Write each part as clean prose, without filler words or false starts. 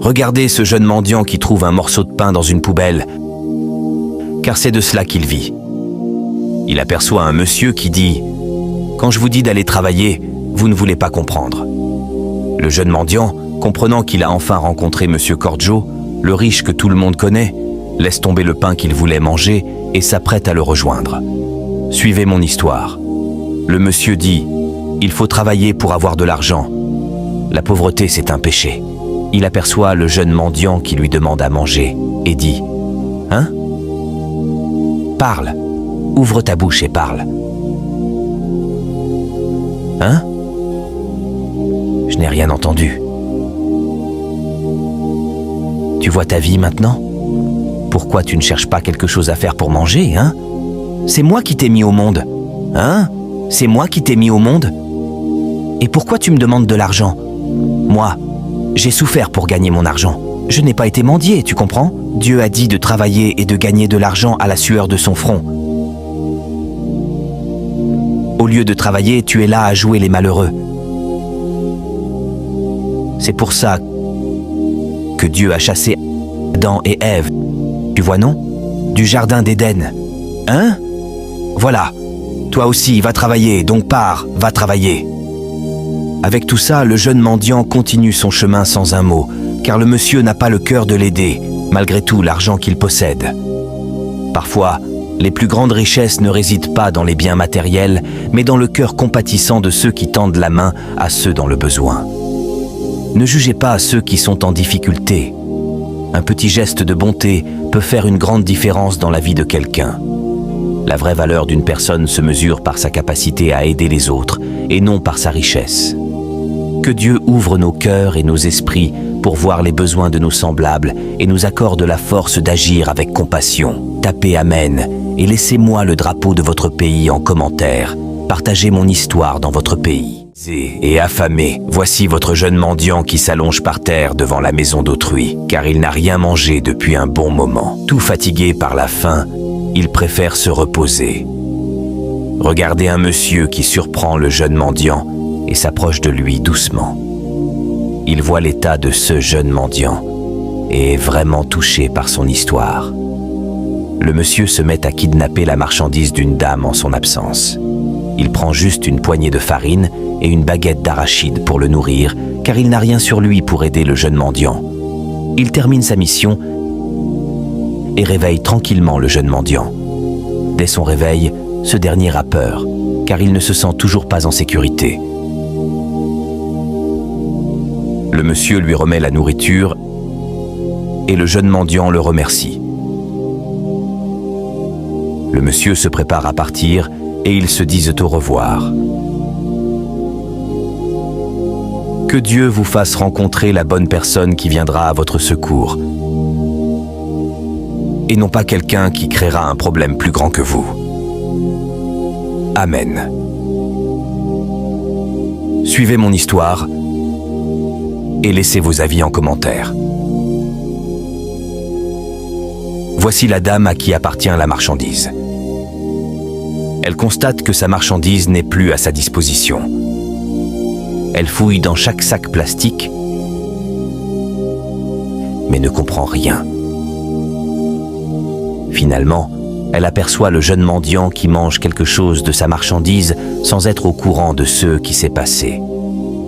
Regardez ce jeune mendiant qui trouve un morceau de pain dans une poubelle, car c'est de cela qu'il vit. Il aperçoit un monsieur qui dit « Quand je vous dis d'aller travailler, vous ne voulez pas comprendre. » Le jeune mendiant, comprenant qu'il a enfin rencontré monsieur Corjo, le riche que tout le monde connaît, laisse tomber le pain qu'il voulait manger et s'apprête à le rejoindre. Suivez mon histoire. Le monsieur dit « Il faut travailler pour avoir de l'argent. La pauvreté, c'est un péché. » Il aperçoit le jeune mendiant qui lui demande à manger et dit « Hein ? Parle. Ouvre ta bouche et parle. »« Hein ? Je n'ai rien entendu. » « Tu vois ta vie maintenant ? Pourquoi tu ne cherches pas quelque chose à faire pour manger, hein ? C'est moi qui t'ai mis au monde. Hein ? C'est moi qui t'ai mis au monde. Et pourquoi tu me demandes de l'argent ? Moi, j'ai souffert pour gagner mon argent. Je n'ai pas été mendier, tu comprends ? Dieu a dit de travailler et de gagner de l'argent à la sueur de son front. Au lieu de travailler, tu es là à jouer les malheureux. C'est pour ça que Dieu a chassé Adam et Ève. Tu vois, non ? Du jardin d'Éden. Hein ? Voilà. Toi aussi, va travailler, donc pars, va travailler. Avec tout ça, le jeune mendiant continue son chemin sans un mot, car le monsieur n'a pas le cœur de l'aider, malgré tout l'argent qu'il possède. Parfois, les plus grandes richesses ne résident pas dans les biens matériels, mais dans le cœur compatissant de ceux qui tendent la main à ceux dans le besoin. Ne jugez pas ceux qui sont en difficulté. Un petit geste de bonté peut faire une grande différence dans la vie de quelqu'un. La vraie valeur d'une personne se mesure par sa capacité à aider les autres et non par sa richesse. Que Dieu ouvre nos cœurs et nos esprits pour voir les besoins de nos semblables et nous accorde la force d'agir avec compassion. Tapez Amen et laissez-moi le drapeau de votre pays en commentaire. Partagez mon histoire dans votre pays. Et affamé, voici votre jeune mendiant qui s'allonge par terre devant la maison d'autrui, car il n'a rien mangé depuis un bon moment. Tout fatigué par la faim, il préfère se reposer. Regardez un monsieur qui surprend le jeune mendiant et s'approche de lui doucement. Il voit l'état de ce jeune mendiant et est vraiment touché par son histoire. Le monsieur se met à kidnapper la marchandise d'une dame en son absence. Il prend juste une poignée de farine et une baguette d'arachide pour le nourrir, car il n'a rien sur lui pour aider le jeune mendiant. Il termine sa mission et réveille tranquillement le jeune mendiant. Dès son réveil, ce dernier a peur, car il ne se sent toujours pas en sécurité. Le monsieur lui remet la nourriture et le jeune mendiant le remercie. Le monsieur se prépare à partir et ils se disent au revoir. Que Dieu vous fasse rencontrer la bonne personne qui viendra à votre secours, et non pas quelqu'un qui créera un problème plus grand que vous. Amen. Suivez mon histoire et laissez vos avis en commentaire. Voici la dame à qui appartient la marchandise. Elle constate que sa marchandise n'est plus à sa disposition. Elle fouille dans chaque sac plastique, mais ne comprend rien. Finalement, elle aperçoit le jeune mendiant qui mange quelque chose de sa marchandise sans être au courant de ce qui s'est passé.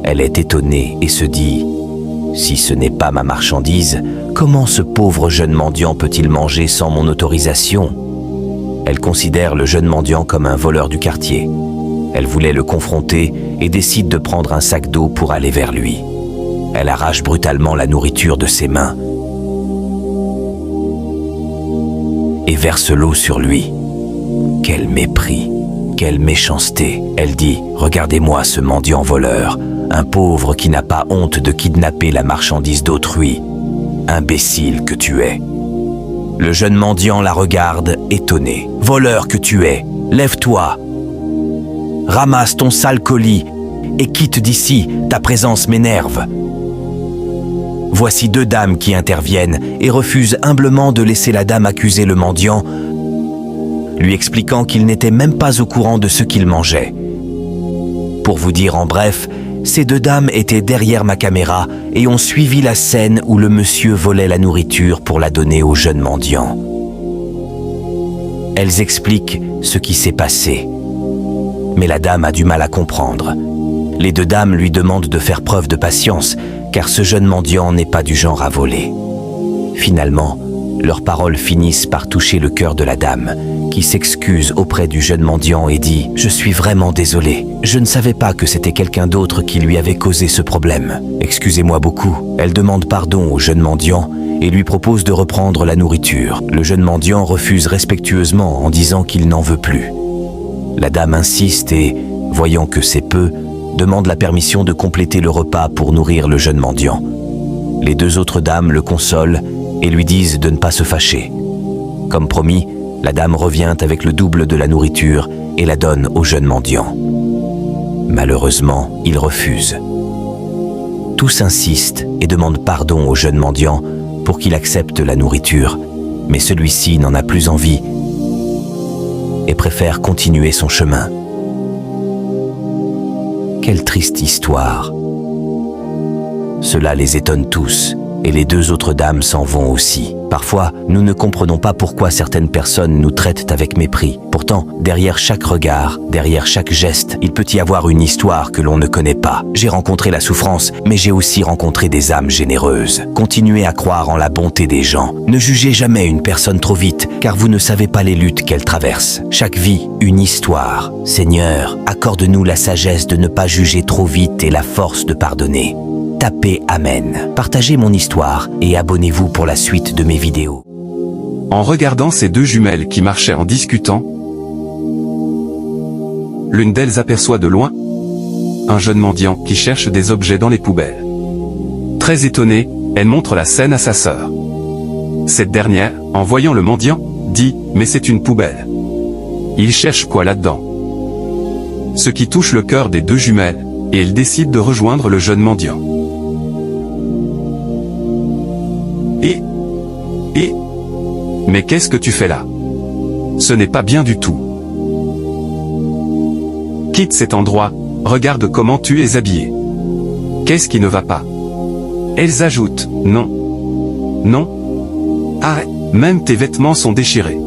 Elle est étonnée et se dit « Si ce n'est pas ma marchandise, comment ce pauvre jeune mendiant peut-il manger sans mon autorisation ?» Elle considère le jeune mendiant comme un voleur du quartier. Elle voulait le confronter et décide de prendre un sac d'eau pour aller vers lui. Elle arrache brutalement la nourriture de ses mains et verse l'eau sur lui. Quel mépris, quelle méchanceté. Elle dit « Regardez-moi ce mendiant voleur, un pauvre qui n'a pas honte de kidnapper la marchandise d'autrui. Imbécile que tu es. » Le jeune mendiant la regarde, étonné. « Voleur que tu es, lève-toi. Ramasse ton sale colis et quitte d'ici, ta présence m'énerve. » Voici deux dames qui interviennent et refusent humblement de laisser la dame accuser le mendiant, lui expliquant qu'il n'était même pas au courant de ce qu'il mangeait. Pour vous dire en bref, Ces 2 dames étaient derrière ma caméra et ont suivi la scène où le monsieur volait la nourriture pour la donner au jeune mendiant. Elles expliquent ce qui s'est passé. Mais la dame a du mal à comprendre. Les 2 dames lui demandent de faire preuve de patience, car ce jeune mendiant n'est pas du genre à voler. Finalement, leurs paroles finissent par toucher le cœur de la dame, qui s'excuse auprès du jeune mendiant et dit « Je suis vraiment désolée. Je ne savais pas que c'était quelqu'un d'autre qui lui avait causé ce problème. Excusez-moi beaucoup. » Elle demande pardon au jeune mendiant et lui propose de reprendre la nourriture. Le jeune mendiant refuse respectueusement en disant qu'il n'en veut plus. La dame insiste et, voyant que c'est peu, demande la permission de compléter le repas pour nourrir le jeune mendiant. Les 2 autres dames le consolent et lui disent de ne pas se fâcher. Comme promis, la dame revient avec le double de la nourriture et la donne au jeune mendiant. Malheureusement, il refuse. Tous insistent et demandent pardon au jeune mendiant pour qu'il accepte la nourriture, mais celui-ci n'en a plus envie et préfère continuer son chemin. Quelle triste histoire. Cela les étonne tous, et les 2 autres dames s'en vont aussi. Parfois, nous ne comprenons pas pourquoi certaines personnes nous traitent avec mépris. Pourtant, derrière chaque regard, derrière chaque geste, il peut y avoir une histoire que l'on ne connaît pas. J'ai rencontré la souffrance, mais j'ai aussi rencontré des âmes généreuses. Continuez à croire en la bonté des gens. Ne jugez jamais une personne trop vite, car vous ne savez pas les luttes qu'elle traverse. Chaque vie, une histoire. Seigneur, accorde-nous la sagesse de ne pas juger trop vite et la force de pardonner. Tapez Amen. Partagez mon histoire et abonnez-vous pour la suite de mes vidéos. En regardant ces 2 jumelles qui marchaient en discutant, l'une d'elles aperçoit de loin un jeune mendiant qui cherche des objets dans les poubelles. Très étonnée, elle montre la scène à sa sœur. Cette dernière, en voyant le mendiant, dit « Mais c'est une poubelle. Il cherche quoi là-dedans ?» Ce qui touche le cœur des 2 jumelles, et elles décident de rejoindre le jeune mendiant. Mais qu'est-ce que tu fais là? Ce n'est pas bien du tout. Quitte cet endroit, regarde comment tu es habillé. Qu'est-ce qui ne va pas? Elles ajoutent, non. Non. Arrête, même tes vêtements sont déchirés.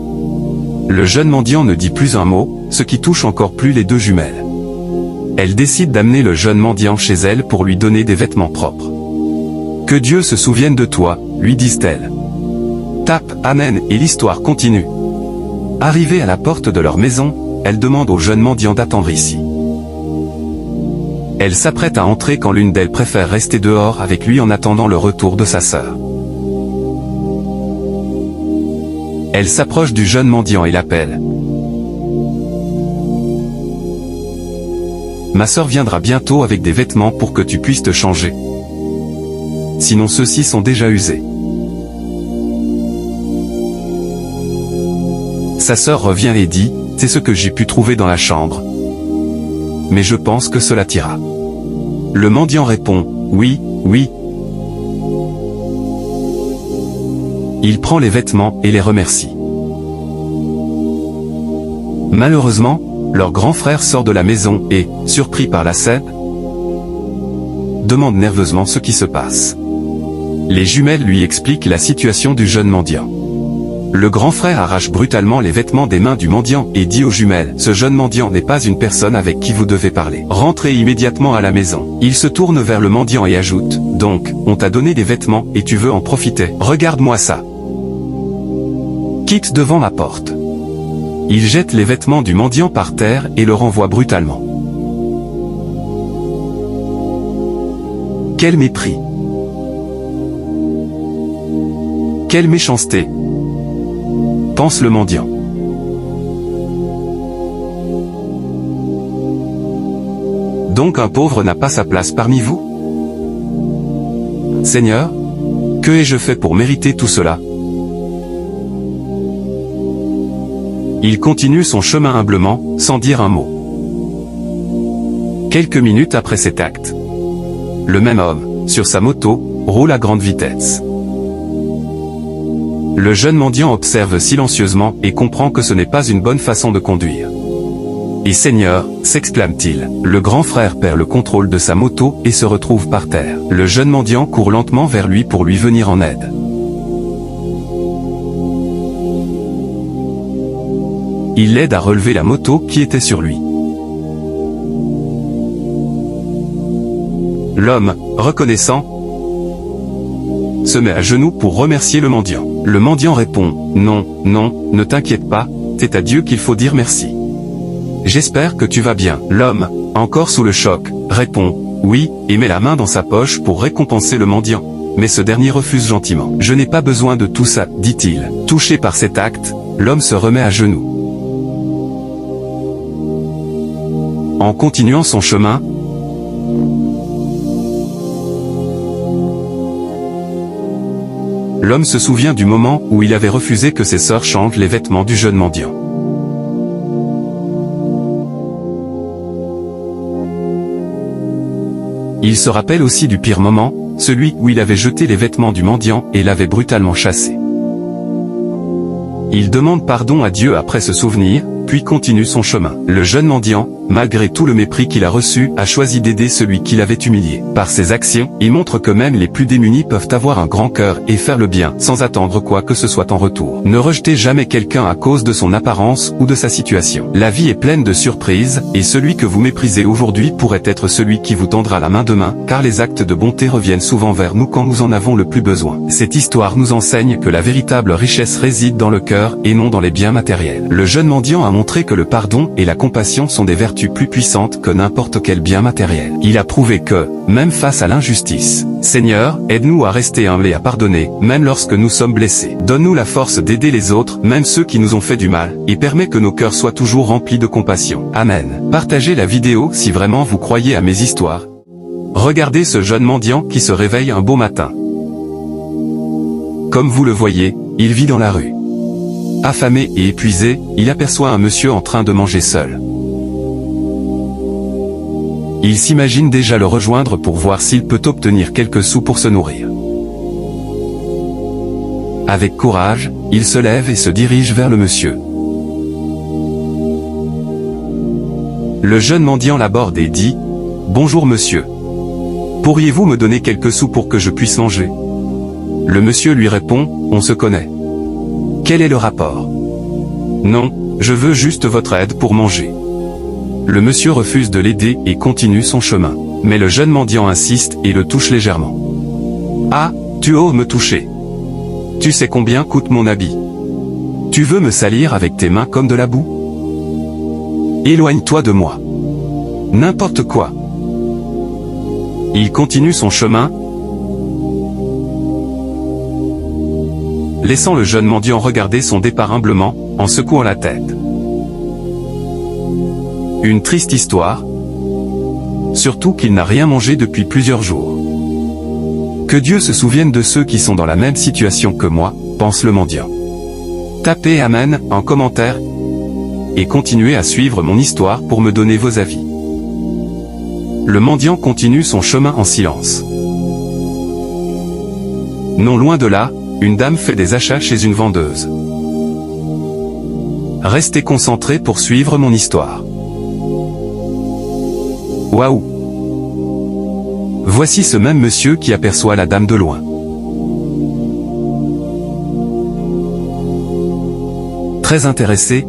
Le jeune mendiant ne dit plus un mot, ce qui touche encore plus les 2 jumelles. Elles décident d'amener le jeune mendiant chez elle pour lui donner des vêtements propres. Que Dieu se souvienne de toi, lui disent-elles. Tape Amen et l'histoire continue. Arrivée à la porte de leur maison, elle demande au jeune mendiant d'attendre ici. Elle s'apprête à entrer quand l'une d'elles préfère rester dehors avec lui en attendant le retour de sa sœur. Elle s'approche du jeune mendiant et l'appelle. Ma sœur viendra bientôt avec des vêtements pour que tu puisses te changer. Sinon ceux-ci sont déjà usés. Sa sœur revient et dit, c'est ce que j'ai pu trouver dans la chambre. Mais je pense que cela t'ira. Le mendiant répond, oui, oui. Il prend les vêtements et les remercie. Malheureusement, leur grand frère sort de la maison et, surpris par la scène, demande nerveusement ce qui se passe. Les jumelles lui expliquent la situation du jeune mendiant. Le grand frère arrache brutalement les vêtements des mains du mendiant et dit aux jumelles, ce jeune mendiant n'est pas une personne avec qui vous devez parler. Rentrez immédiatement à la maison. Il se tourne vers le mendiant et ajoute, donc, on t'a donné des vêtements et tu veux en profiter. Regarde-moi ça. Quitte devant la porte. Il jette les vêtements du mendiant par terre et le renvoie brutalement. Quel mépris! Quelle méchanceté! Pense le mendiant. Donc un pauvre n'a pas sa place parmi vous? Seigneur, que ai-je fait pour mériter tout cela? Il continue son chemin humblement, sans dire un mot. Quelques minutes après cet acte, le même homme, sur sa moto, roule à grande vitesse. Le jeune mendiant observe silencieusement et comprend que ce n'est pas une bonne façon de conduire. Et Seigneur, s'exclame-t-il. Le grand frère perd le contrôle de sa moto et se retrouve par terre. Le jeune mendiant court lentement vers lui pour lui venir en aide. Il l'aide à relever la moto qui était sur lui. L'homme, reconnaissant, se met à genoux pour remercier le mendiant. Le mendiant répond « Non, non, ne t'inquiète pas, c'est à Dieu qu'il faut dire merci. J'espère que tu vas bien. » L'homme, encore sous le choc, répond « Oui » et met la main dans sa poche pour récompenser le mendiant. Mais ce dernier refuse gentiment. « Je n'ai pas besoin de tout ça, dit-il. » Touché par cet acte, l'homme se remet à genoux. En continuant son chemin, l'homme se souvient du moment où il avait refusé que ses sœurs changent les vêtements du jeune mendiant. Il se rappelle aussi du pire moment, celui où il avait jeté les vêtements du mendiant et l'avait brutalement chassé. Il demande pardon à Dieu après ce souvenir, puis continue son chemin. Le jeune mendiant, malgré tout le mépris qu'il a reçu, a choisi d'aider celui qui l'avait humilié. Par ses actions, il montre que même les plus démunis peuvent avoir un grand cœur et faire le bien, sans attendre quoi que ce soit en retour. Ne rejetez jamais quelqu'un à cause de son apparence ou de sa situation. La vie est pleine de surprises, et celui que vous méprisez aujourd'hui pourrait être celui qui vous tendra la main demain, car les actes de bonté reviennent souvent vers nous quand nous en avons le plus besoin. Cette histoire nous enseigne que la véritable richesse réside dans le cœur et non dans les biens matériels. Le jeune mendiant a montré que le pardon et la compassion sont des vertus plus puissantes que n'importe quel bien matériel. Il a prouvé que, même face à l'injustice, Seigneur, aide-nous à rester humbles et à pardonner, même lorsque nous sommes blessés. Donne-nous la force d'aider les autres, même ceux qui nous ont fait du mal, et permets que nos cœurs soient toujours remplis de compassion. Amen. Partagez la vidéo si vraiment vous croyez à mes histoires. Regardez ce jeune mendiant qui se réveille un beau matin. Comme vous le voyez, il vit dans la rue. Affamé et épuisé, il aperçoit un monsieur en train de manger seul. Il s'imagine déjà le rejoindre pour voir s'il peut obtenir quelques sous pour se nourrir. Avec courage, il se lève et se dirige vers le monsieur. Le jeune mendiant l'aborde et dit « Bonjour monsieur. Pourriez-vous me donner quelques sous pour que je puisse manger ?» Le monsieur lui répond « On se connaît. Quel est le rapport ? Non, je veux juste votre aide pour manger. » Le monsieur refuse de l'aider et continue son chemin. Mais le jeune mendiant insiste et le touche légèrement. « Ah, tu oses me toucher. Tu sais combien coûte mon habit. Tu veux me salir avec tes mains comme de la boue ? Éloigne-toi de moi. N'importe quoi. » Il continue son chemin, laissant le jeune mendiant regarder son départ humblement, en secouant la tête. Une triste histoire, surtout qu'il n'a rien mangé depuis plusieurs jours. Que Dieu se souvienne de ceux qui sont dans la même situation que moi, pense le mendiant. Tapez Amen en commentaire et continuez à suivre mon histoire pour me donner vos avis. Le mendiant continue son chemin en silence. Non loin de là, une dame fait des achats chez une vendeuse. Restez concentrés pour suivre mon histoire. Waouh! Voici ce même monsieur qui aperçoit la dame de loin. Très intéressé,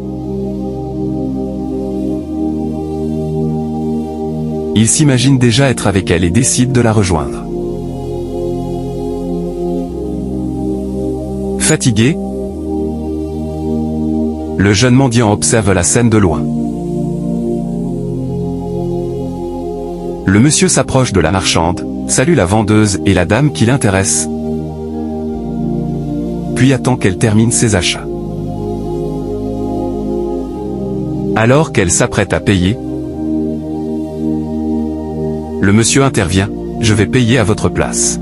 il s'imagine déjà être avec elle et décide de la rejoindre. Fatigué, le jeune mendiant observe la scène de loin. Le monsieur s'approche de la marchande, salue la vendeuse et la dame qui l'intéresse, puis attend qu'elle termine ses achats. Alors qu'elle s'apprête à payer, le monsieur intervient, « Je vais payer à votre place. »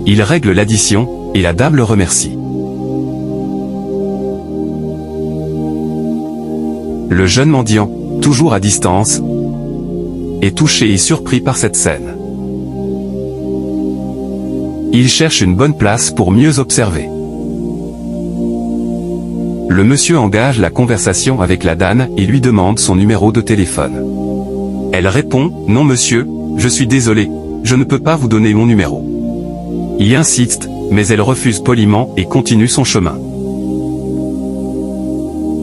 Il règle l'addition, et la dame le remercie. Le jeune mendiant, toujours à distance, est touché et surpris par cette scène. Il cherche une bonne place pour mieux observer. Le monsieur engage la conversation avec la dame et lui demande son numéro de téléphone. Elle répond « Non monsieur, je suis désolé, je ne peux pas vous donner mon numéro ». Il insiste, mais elle refuse poliment et continue son chemin.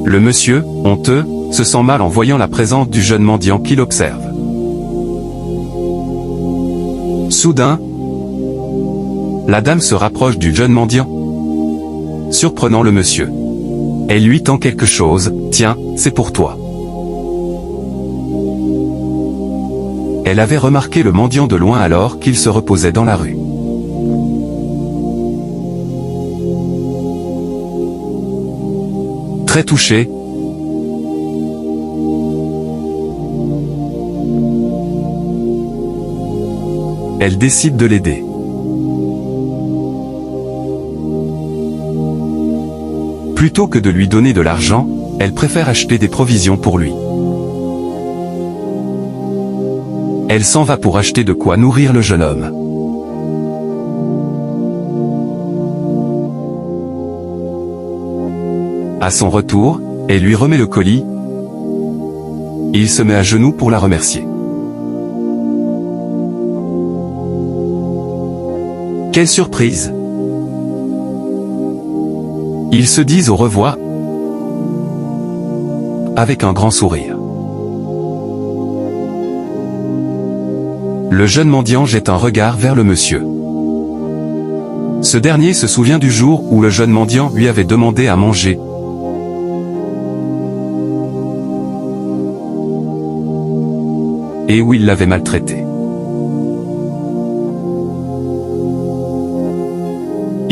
Le monsieur, honteux, se sent mal en voyant la présence du jeune mendiant qu'il observe. Soudain, la dame se rapproche du jeune mendiant, surprenant le monsieur. Elle lui tend quelque chose, « Tiens, c'est pour toi ». Elle avait remarqué le mendiant de loin alors qu'il se reposait dans la rue. Très touchée, elle décide de l'aider. Plutôt que de lui donner de l'argent, elle préfère acheter des provisions pour lui. Elle s'en va pour acheter de quoi nourrir le jeune homme. À son retour, elle lui remet le colis. Il se met à genoux pour la remercier. Quelle surprise! Ils se disent au revoir avec un grand sourire. Le jeune mendiant jette un regard vers le monsieur. Ce dernier se souvient du jour où le jeune mendiant lui avait demandé à manger. Et où il l'avait maltraité.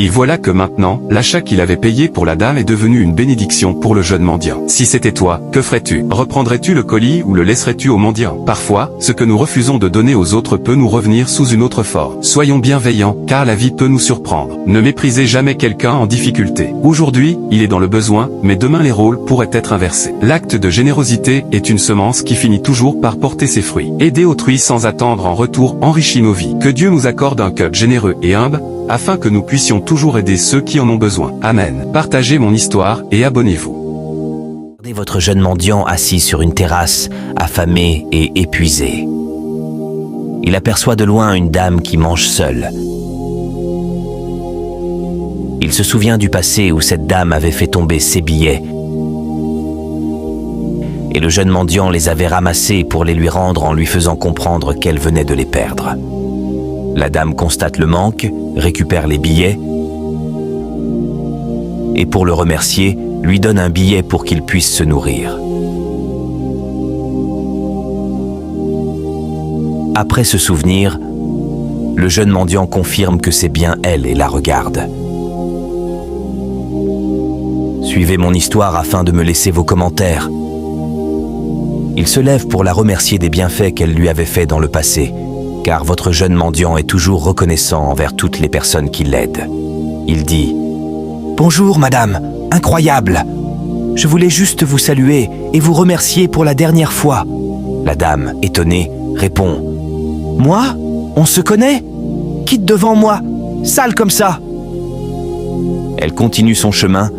Et voilà que maintenant, l'achat qu'il avait payé pour la dame est devenu une bénédiction pour le jeune mendiant. Si c'était toi, que ferais-tu? Reprendrais-tu le colis ou le laisserais-tu au mendiant? Parfois, ce que nous refusons de donner aux autres peut nous revenir sous une autre forme. Soyons bienveillants, car la vie peut nous surprendre. Ne méprisez jamais quelqu'un en difficulté. Aujourd'hui, il est dans le besoin, mais demain les rôles pourraient être inversés. L'acte de générosité est une semence qui finit toujours par porter ses fruits. Aider autrui sans attendre en retour enrichit nos vies. Que Dieu nous accorde un cœur généreux et humble, afin que nous puissions toujours aider ceux qui en ont besoin. Amen. Partagez mon histoire et abonnez-vous. Regardez votre jeune mendiant assis sur une terrasse, affamé et épuisé. Il aperçoit de loin une dame qui mange seule. Il se souvient du passé où cette dame avait fait tomber ses billets. Et le jeune mendiant les avait ramassés pour les lui rendre en lui faisant comprendre qu'elle venait de les perdre. La dame constate le manque, récupère les billets et pour le remercier, lui donne un billet pour qu'il puisse se nourrir. Après ce souvenir, le jeune mendiant confirme que c'est bien elle et la regarde. Suivez mon histoire afin de me laisser vos commentaires. Il se lève pour la remercier des bienfaits qu'elle lui avait faits dans le passé. Car votre jeune mendiant est toujours reconnaissant envers toutes les personnes qui l'aident. Il dit « Bonjour madame, incroyable! Je voulais juste vous saluer et vous remercier pour la dernière fois. » La dame, étonnée, répond « Moi? On se connaît? Quitte devant moi, sale comme ça !» Elle continue son chemin,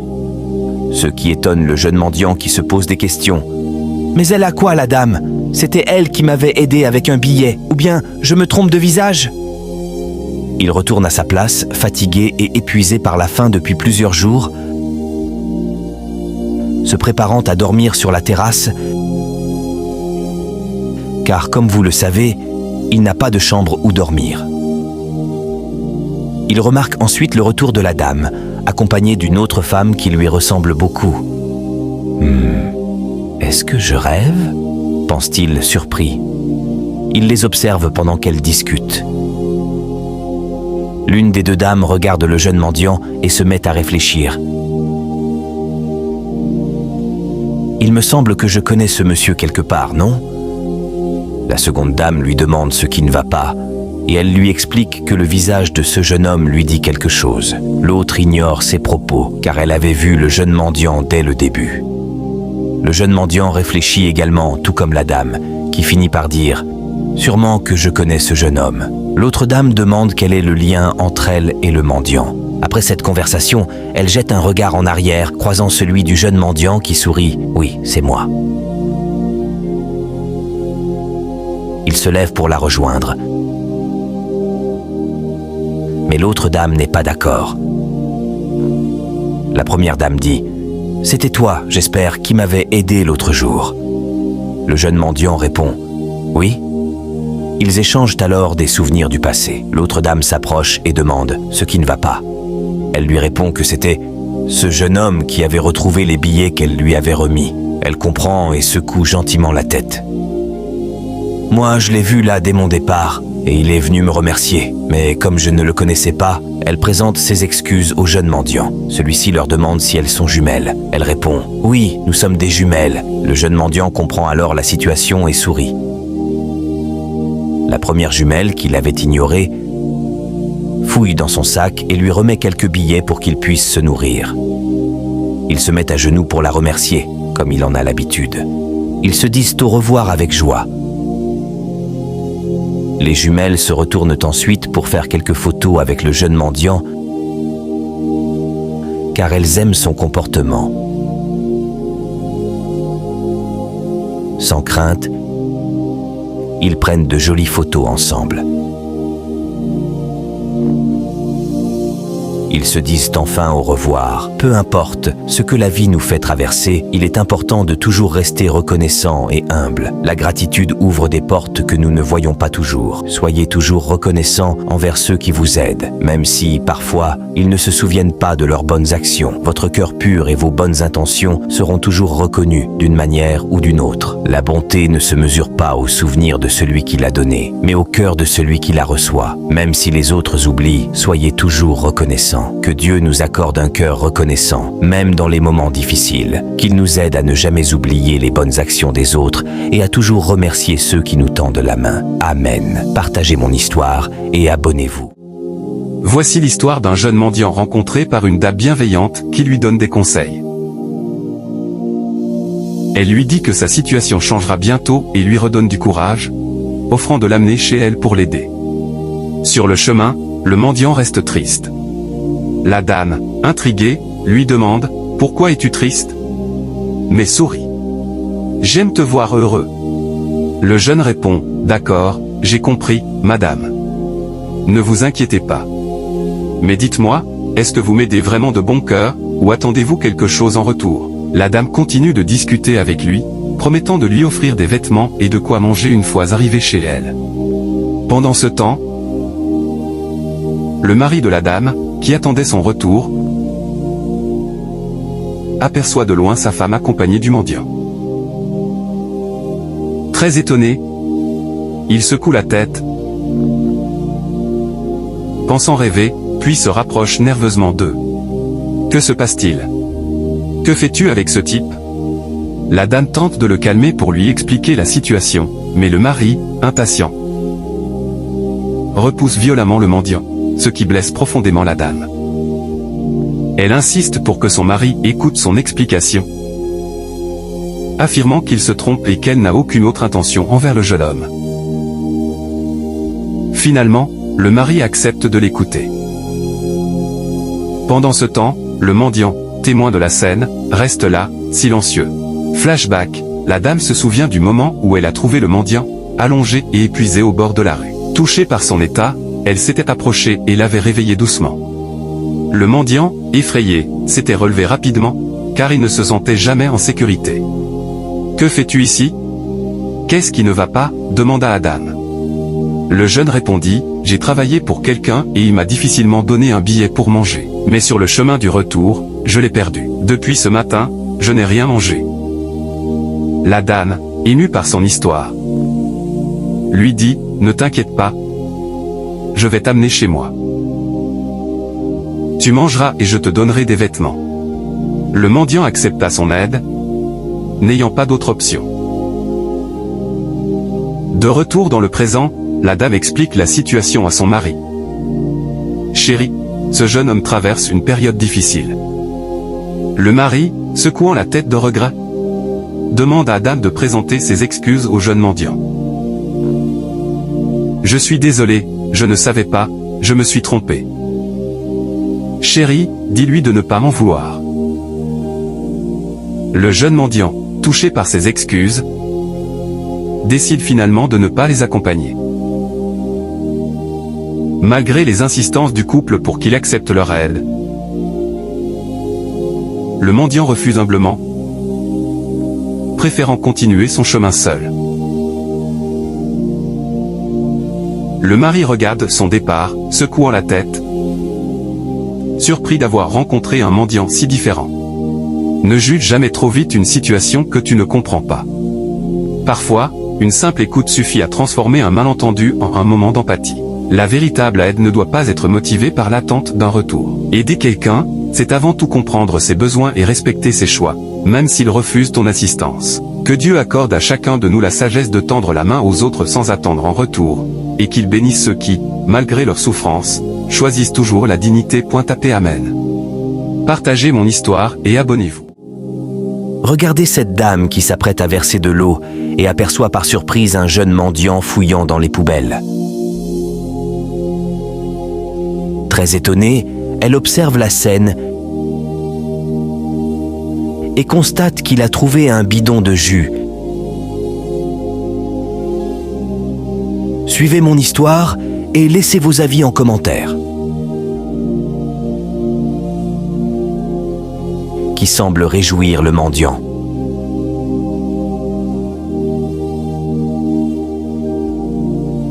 ce qui étonne le jeune mendiant qui se pose des questions. « Mais elle a quoi la dame ? C'était elle qui m'avait aidé avec un billet, ou bien je me trompe de visage ?» Il retourne à sa place, fatigué et épuisé par la faim depuis plusieurs jours, se préparant à dormir sur la terrasse, car comme vous le savez, il n'a pas de chambre où dormir. Il remarque ensuite le retour de la dame, accompagnée d'une autre femme qui lui ressemble beaucoup. « Est-ce que je rêve ?» pense-t-il surpris. Il les observe pendant qu'elles discutent. L'une des deux dames regarde le jeune mendiant et se met à réfléchir. « Il me semble que je connais ce monsieur quelque part, non ?» La seconde dame lui demande ce qui ne va pas, et elle lui explique que le visage de ce jeune homme lui dit quelque chose. L'autre ignore ses propos, car elle avait vu le jeune mendiant dès le début. Le jeune mendiant réfléchit également, tout comme la dame, qui finit par dire « Sûrement que je connais ce jeune homme ». L'autre dame demande quel est le lien entre elle et le mendiant. Après cette conversation, elle jette un regard en arrière, croisant celui du jeune mendiant qui sourit. « Oui, c'est moi. » Il se lève pour la rejoindre. Mais l'autre dame n'est pas d'accord. La première dame dit « C'était toi, j'espère, qui m'avais aidé l'autre jour. » Le jeune mendiant répond « Oui. » Ils échangent alors des souvenirs du passé. L'autre dame s'approche et demande ce qui ne va pas. Elle lui répond que c'était ce jeune homme qui avait retrouvé les billets qu'elle lui avait remis. Elle comprend et secoue gentiment la tête. « Moi, je l'ai vu là dès mon départ, et il est venu me remercier. Mais comme je ne le connaissais pas, elle présente ses excuses au jeune mendiant. Celui-ci leur demande si elles sont jumelles. Elle répond « Oui, nous sommes des jumelles. » Le jeune mendiant comprend alors la situation et sourit. La première jumelle, qu'il avait ignorée, fouille dans son sac et lui remet quelques billets pour qu'il puisse se nourrir. Il se met à genoux pour la remercier, comme il en a l'habitude. Ils se disent au revoir avec joie. Les jumelles se retournent ensuite pour faire quelques photos avec le jeune mendiant, car elles aiment son comportement. Sans crainte, ils prennent de jolies photos ensemble. Ils se disent enfin au revoir. Peu importe ce que la vie nous fait traverser, il est important de toujours rester reconnaissant et humble. La gratitude ouvre des portes que nous ne voyons pas toujours. Soyez toujours reconnaissant envers ceux qui vous aident, même si, parfois, ils ne se souviennent pas de leurs bonnes actions. Votre cœur pur et vos bonnes intentions seront toujours reconnus d'une manière ou d'une autre. La bonté ne se mesure pas au souvenir de celui qui l'a donné, mais au cœur de celui qui la reçoit. Même si les autres oublient, soyez toujours reconnaissants. Que Dieu nous accorde un cœur reconnaissant, même dans les moments difficiles, qu'il nous aide à ne jamais oublier les bonnes actions des autres et à toujours remercier ceux qui nous tendent la main. Amen. Partagez mon histoire et abonnez-vous. Voici l'histoire d'un jeune mendiant rencontré par une dame bienveillante qui lui donne des conseils. Elle lui dit que sa situation changera bientôt et lui redonne du courage, offrant de l'amener chez elle pour l'aider. Sur le chemin, le mendiant reste triste. La dame, intriguée, lui demande « Pourquoi es-tu triste ?» Mais sourit. « J'aime te voir heureux. » Le jeune répond « D'accord, j'ai compris, madame. Ne vous inquiétez pas. Mais dites-moi, est-ce que vous m'aidez vraiment de bon cœur, ou attendez-vous quelque chose en retour ?» La dame continue de discuter avec lui, promettant de lui offrir des vêtements et de quoi manger une fois arrivé chez elle. Pendant ce temps, le mari de la dame, qui attendait son retour, aperçoit de loin sa femme accompagnée du mendiant. Très étonné, il secoue la tête, pensant rêver, puis se rapproche nerveusement d'eux. Que se passe-t-il? Que fais-tu avec ce type? La dame tente de le calmer pour lui expliquer la situation, mais le mari, impatient, repousse violemment le mendiant, ce qui blesse profondément la dame. Elle insiste pour que son mari écoute son explication, affirmant qu'il se trompe et qu'elle n'a aucune autre intention envers le jeune homme. Finalement, le mari accepte de l'écouter. Pendant ce temps, le mendiant, témoin de la scène, reste là, silencieux. Flashback, la dame se souvient du moment où elle a trouvé le mendiant, allongé et épuisé au bord de la rue. Touchée par son état, elle s'était approchée et l'avait réveillé doucement. Le mendiant, effrayé, s'était relevé rapidement, car il ne se sentait jamais en sécurité. « Que fais-tu ici? Qu'est-ce qui ne va pas ?» demanda Adam. Le jeune répondit, « J'ai travaillé pour quelqu'un et il m'a difficilement donné un billet pour manger. Mais sur le chemin du retour, je l'ai perdu. Depuis ce matin, je n'ai rien mangé. » La dame, émue par son histoire, lui dit, « Ne t'inquiète pas, je vais t'amener chez moi. Tu mangeras et je te donnerai des vêtements. » Le mendiant accepta son aide, n'ayant pas d'autre option. De retour dans le présent, la dame explique la situation à son mari. « Chérie, ce jeune homme traverse une période difficile. » Le mari, secouant la tête de regret, demande à Adam de présenter ses excuses au jeune mendiant. « Je suis désolé, je ne savais pas, je me suis trompé. » Chérie, dis-lui de ne pas m'en vouloir. » Le jeune mendiant, touché par ces excuses, décide finalement de ne pas les accompagner. Malgré les insistances du couple pour qu'il accepte leur aide, le mendiant refuse humblement, préférant continuer son chemin seul. Le mari regarde son départ, secouant la tête, surpris d'avoir rencontré un mendiant si différent. Ne juge jamais trop vite une situation que tu ne comprends pas. Parfois, une simple écoute suffit à transformer un malentendu en un moment d'empathie. La véritable aide ne doit pas être motivée par l'attente d'un retour. Aider quelqu'un, c'est avant tout comprendre ses besoins et respecter ses choix, même s'il refuse ton assistance. Que Dieu accorde à chacun de nous la sagesse de tendre la main aux autres sans attendre en retour, et qu'il bénisse ceux qui, malgré leur souffrance, choisissent toujours la dignité. Tapez Amen. Partagez mon histoire et abonnez-vous. Regardez cette dame qui s'apprête à verser de l'eau et aperçoit par surprise un jeune mendiant fouillant dans les poubelles. Très étonnée, elle observe la scène et constate qu'il a trouvé un bidon de jus. Suivez mon histoire et laissez vos avis en commentaire. Qui semble réjouir le mendiant.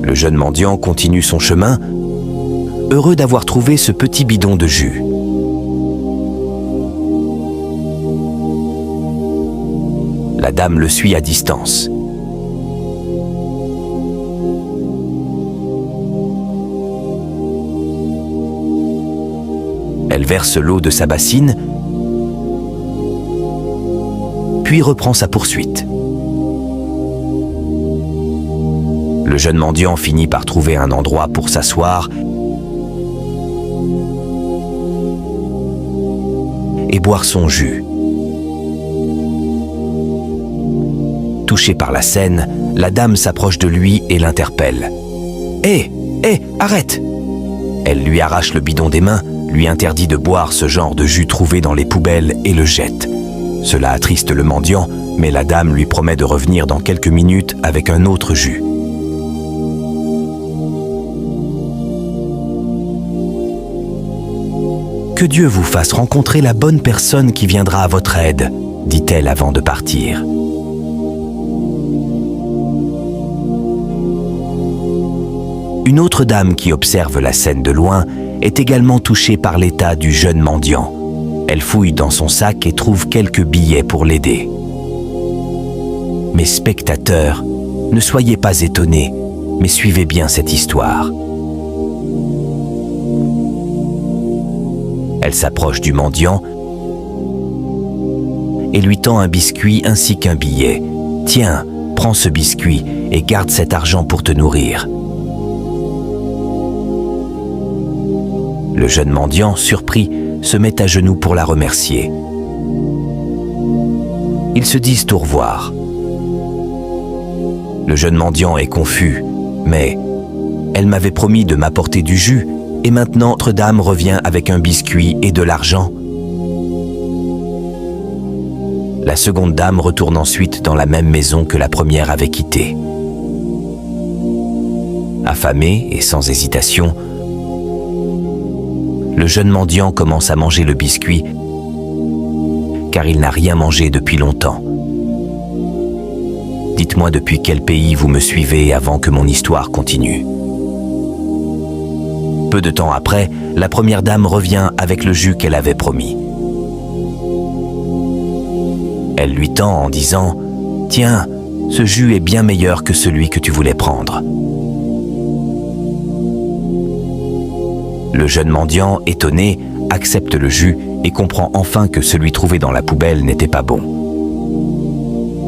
Le jeune mendiant continue son chemin, heureux d'avoir trouvé ce petit bidon de jus. La dame le suit à distance. Elle verse l'eau de sa bassine, puis reprend sa poursuite. Le jeune mendiant finit par trouver un endroit pour s'asseoir et boire son jus. Touchée par la scène, la dame s'approche de lui et l'interpelle. « Hé, arrête !» Elle lui arrache le bidon des mains, lui interdit de boire ce genre de jus trouvé dans les poubelles et le jette. Cela attriste le mendiant, mais la dame lui promet de revenir dans quelques minutes avec un autre jus. Que Dieu vous fasse rencontrer la bonne personne qui viendra à votre aide, dit-elle avant de partir. Une autre dame qui observe la scène de loin est également touchée par l'état du jeune mendiant. Elle fouille dans son sac et trouve quelques billets pour l'aider. Mes spectateurs, ne soyez pas étonnés, mais suivez bien cette histoire. Elle s'approche du mendiant et lui tend un biscuit ainsi qu'un billet. « Tiens, prends ce biscuit et garde cet argent pour te nourrir. » Le jeune mendiant, surpris, se met à genoux pour la remercier. Ils se disent au revoir. Le jeune mendiant est confus, mais elle m'avait promis de m'apporter du jus, et maintenant notre dame revient avec un biscuit et de l'argent. La seconde dame retourne ensuite dans la même maison que la première avait quittée. Affamé et sans hésitation, le jeune mendiant commence à manger le biscuit car il n'a rien mangé depuis longtemps. Dites-moi depuis quel pays vous me suivez avant que mon histoire continue. Peu de temps après, la première dame revient avec le jus qu'elle avait promis. Elle lui tend en disant « Tiens, ce jus est bien meilleur que celui que tu voulais prendre. » Le jeune mendiant, étonné, accepte le jus et comprend enfin que celui trouvé dans la poubelle n'était pas bon.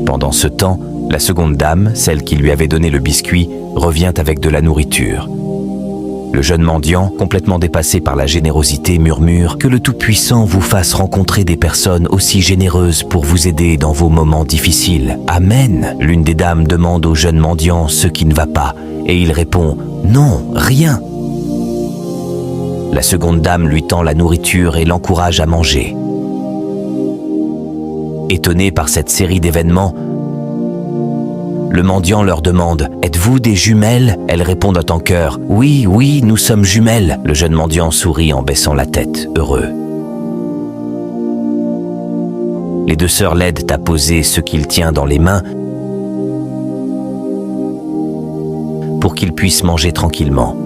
Pendant ce temps, la seconde dame, celle qui lui avait donné le biscuit, revient avec de la nourriture. Le jeune mendiant, complètement dépassé par la générosité, murmure « Que le Tout-Puissant vous fasse rencontrer des personnes aussi généreuses pour vous aider dans vos moments difficiles. Amen !» L'une des dames demande au jeune mendiant ce qui ne va pas, et il répond « Non, rien !» La seconde dame lui tend la nourriture et l'encourage à manger. Étonné par cette série d'événements, le mendiant leur demande « Êtes-vous des jumelles ?» Elles répondent en chœur « Oui, oui, nous sommes jumelles !» Le jeune mendiant sourit en baissant la tête, heureux. Les deux sœurs l'aident à poser ce qu'il tient dans les mains pour qu'il puisse manger tranquillement.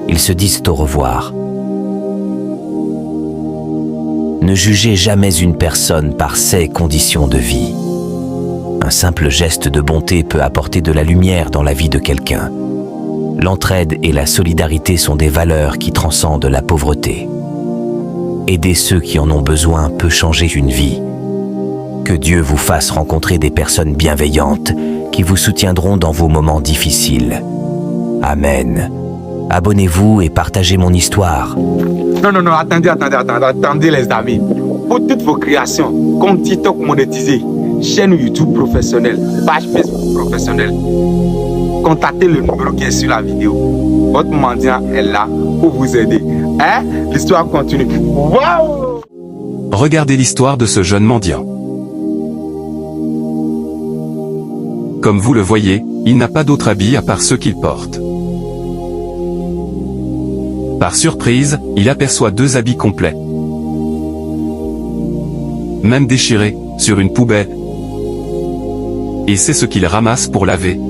Ils se disent au revoir. Ne jugez jamais une personne par ses conditions de vie. Un simple geste de bonté peut apporter de la lumière dans la vie de quelqu'un. L'entraide et la solidarité sont des valeurs qui transcendent la pauvreté. Aider ceux qui en ont besoin peut changer une vie. Que Dieu vous fasse rencontrer des personnes bienveillantes qui vous soutiendront dans vos moments difficiles. Amen. Abonnez-vous et partagez mon histoire. Non, attendez les amis. Pour toutes vos créations, compte TikTok monétisé, chaîne YouTube professionnelle, page Facebook professionnelle, contactez le numéro qui est sur la vidéo. Votre mendiant est là pour vous aider. Hein? L'histoire continue. Waouh! Regardez l'histoire de ce jeune mendiant. Comme vous le voyez, il n'a pas d'autre habit à part ceux qu'il porte. Par surprise, il aperçoit deux habits complets, même déchirés, sur une poubelle. Et c'est ce qu'il ramasse pour laver,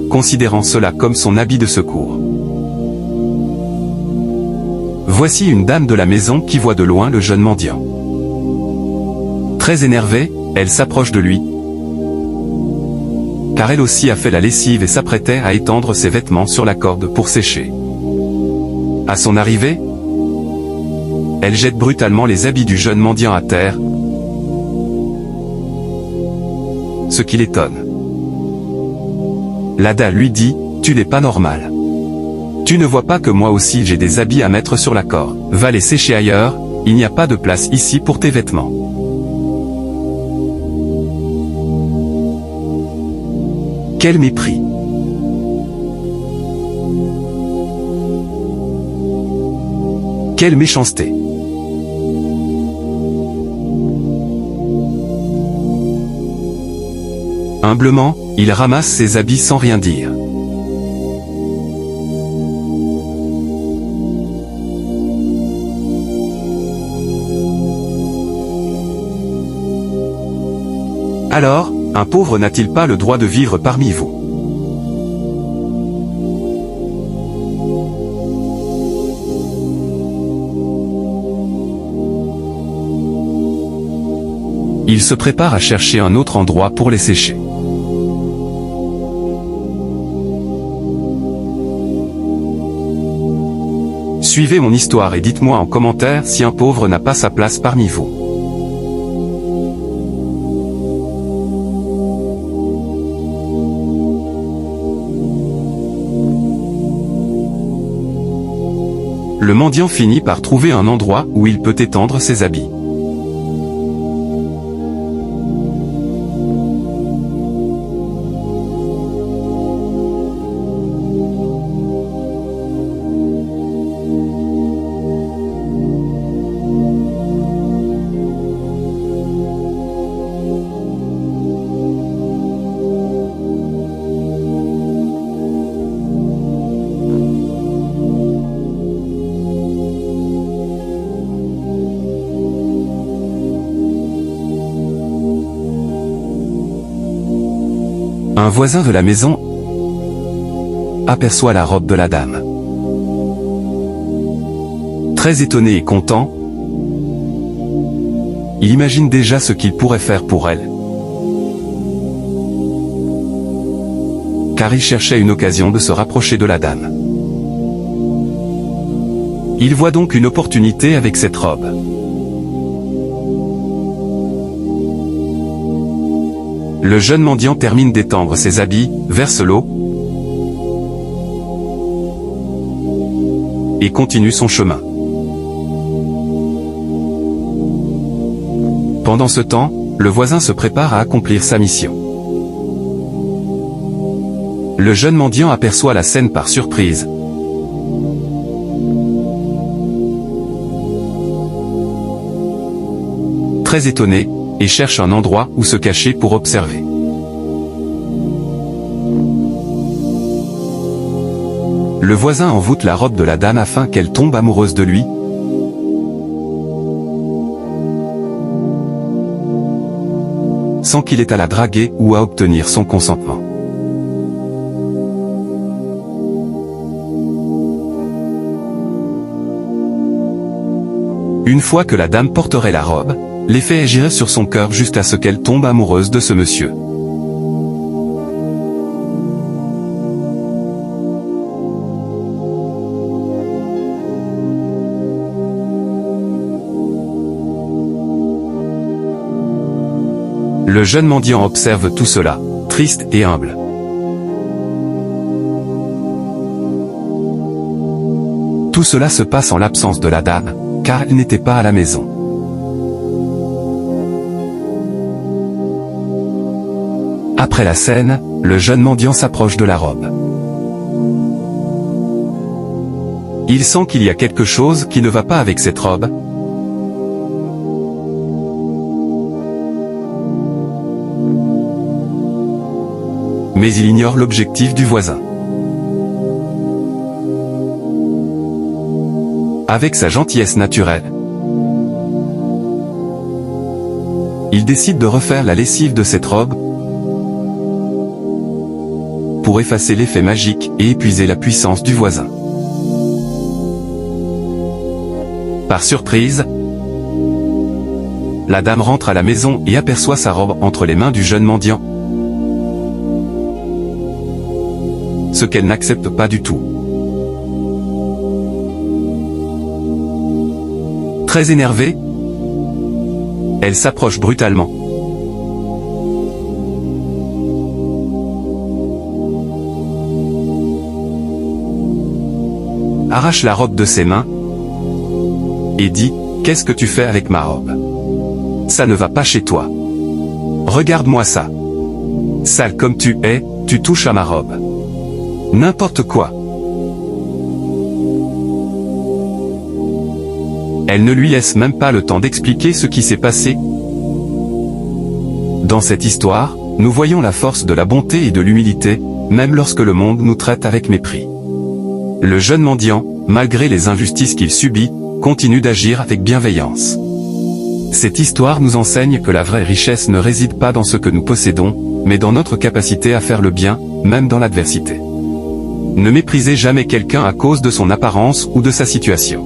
considérant cela comme son habit de secours. Voici une dame de la maison qui voit de loin le jeune mendiant. Très énervée, elle s'approche de lui, car elle aussi a fait la lessive et s'apprêtait à étendre ses vêtements sur la corde pour sécher. À son arrivée, elle jette brutalement les habits du jeune mendiant à terre, ce qui l'étonne. L'Ada lui dit « Tu n'es pas normal. Tu ne vois pas que moi aussi j'ai des habits à mettre sur la corde. Va les sécher ailleurs, il n'y a pas de place ici pour tes vêtements. » Quel mépris! Quelle méchanceté! Humblement, il ramasse ses habits sans rien dire. Alors, un pauvre n'a-t-il pas le droit de vivre parmi vous? Il se prépare à chercher un autre endroit pour les sécher. Suivez mon histoire et dites-moi en commentaire si un pauvre n'a pas sa place parmi vous. Le mendiant finit par trouver un endroit où il peut étendre ses habits. Un voisin de la maison aperçoit la robe de la dame. Très étonné et content, il imagine déjà ce qu'il pourrait faire pour elle, car il cherchait une occasion de se rapprocher de la dame. Il voit donc une opportunité avec cette robe. Le jeune mendiant termine d'étendre ses habits, verse l'eau et continue son chemin. Pendant ce temps, le voisin se prépare à accomplir sa mission. Le jeune mendiant aperçoit la scène par surprise. Très étonné, et cherche un endroit où se cacher pour observer. Le voisin envoûte la robe de la dame afin qu'elle tombe amoureuse de lui. Sans qu'il ait à la draguer ou à obtenir son consentement. Une fois que la dame porterait la robe, l'effet agirait sur son cœur jusqu'à ce qu'elle tombe amoureuse de ce monsieur. Le jeune mendiant observe tout cela, triste et humble. Tout cela se passe en l'absence de la dame, car elle n'était pas à la maison. Après la scène, le jeune mendiant s'approche de la robe. Il sent qu'il y a quelque chose qui ne va pas avec cette robe. Mais il ignore l'objectif du voisin. Avec sa gentillesse naturelle, il décide de refaire la lessive de cette robe pour effacer l'effet magique et épuiser la puissance du voisin. Par surprise, la dame rentre à la maison et aperçoit sa robe entre les mains du jeune mendiant, ce qu'elle n'accepte pas du tout. Très énervée, elle s'approche brutalement. Arrache la robe de ses mains et dit « Qu'est-ce que tu fais avec ma robe? Ça ne va pas chez toi. Regarde-moi ça. Sale comme tu es, tu touches à ma robe. N'importe quoi. » Elle ne lui laisse même pas le temps d'expliquer ce qui s'est passé. Dans cette histoire, nous voyons la force de la bonté et de l'humilité, même lorsque le monde nous traite avec mépris. Le jeune mendiant, malgré les injustices qu'il subit, continue d'agir avec bienveillance. Cette histoire nous enseigne que la vraie richesse ne réside pas dans ce que nous possédons, mais dans notre capacité à faire le bien, même dans l'adversité. Ne méprisez jamais quelqu'un à cause de son apparence ou de sa situation.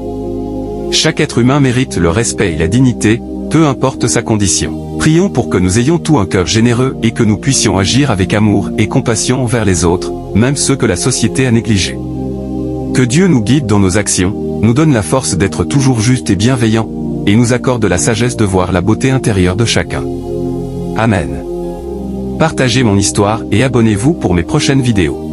Chaque être humain mérite le respect et la dignité, peu importe sa condition. Prions pour que nous ayons tout un cœur généreux et que nous puissions agir avec amour et compassion envers les autres, même ceux que la société a négligés. Que Dieu nous guide dans nos actions, nous donne la force d'être toujours juste et bienveillant, et nous accorde la sagesse de voir la beauté intérieure de chacun. Amen. Partagez mon histoire et abonnez-vous pour mes prochaines vidéos.